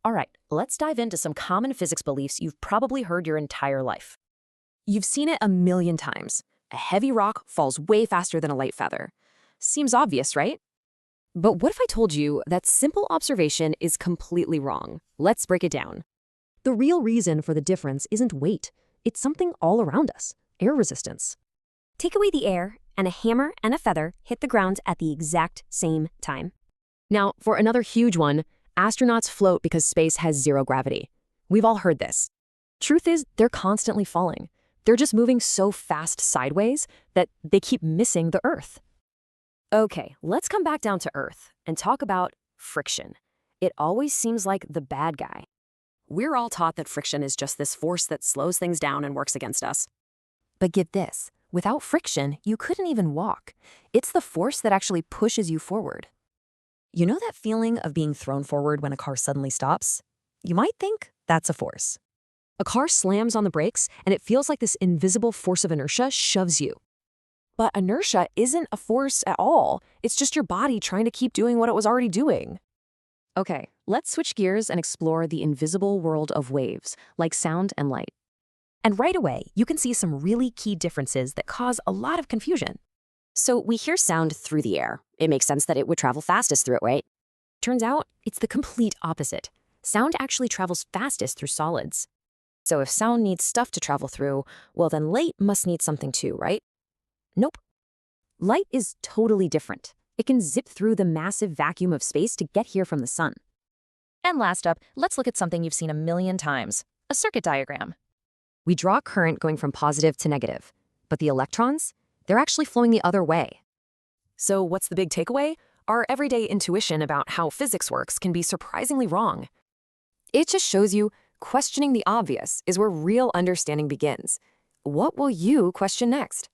All right, let's dive into some common physics beliefs you've probably heard your entire life. You've seen it a million times. A heavy rock falls way faster than a light feather. Seems obvious, right? But what if I told you that simple observation is completely wrong? Let's break it down. The real reason for the difference isn't weight. It's something all around us, air resistance. Take away the air, and a hammer and a feather hit the ground at the exact same time. Now, for another huge one, astronauts float because space has zero gravity. We've all heard this. Truth is, they're constantly falling. They're just moving so fast sideways that they keep missing the Earth. Okay, let's come back down to Earth and talk about friction. It always seems like the bad guy. We're all taught that friction is just this force that slows things down and works against us. But get this, without friction, you couldn't even walk. It's the force that actually pushes you forward. You know that feeling of being thrown forward when a car suddenly stops? You might think that's a force. A car slams on the brakes, and it feels like this invisible force of inertia shoves you. But inertia isn't a force at all. It's just your body trying to keep doing what it was already doing. Okay, let's switch gears and explore the invisible world of waves, like sound and light. And right away, you can see some really key differences that cause a lot of confusion. So we hear sound through the air. It makes sense that it would travel fastest through it, right? Turns out, it's the complete opposite. Sound actually travels fastest through solids. So if sound needs stuff to travel through, well then light must need something too, right? Nope. Light is totally different. It can zip through the massive vacuum of space to get here from the sun. And last up, let's look at something you've seen a million times, a circuit diagram. We draw current going from positive to negative, but the electrons, they're actually flowing the other way. So what's the big takeaway? Our everyday intuition about how physics works can be surprisingly wrong. It just shows you questioning the obvious is where real understanding begins. What will you question next?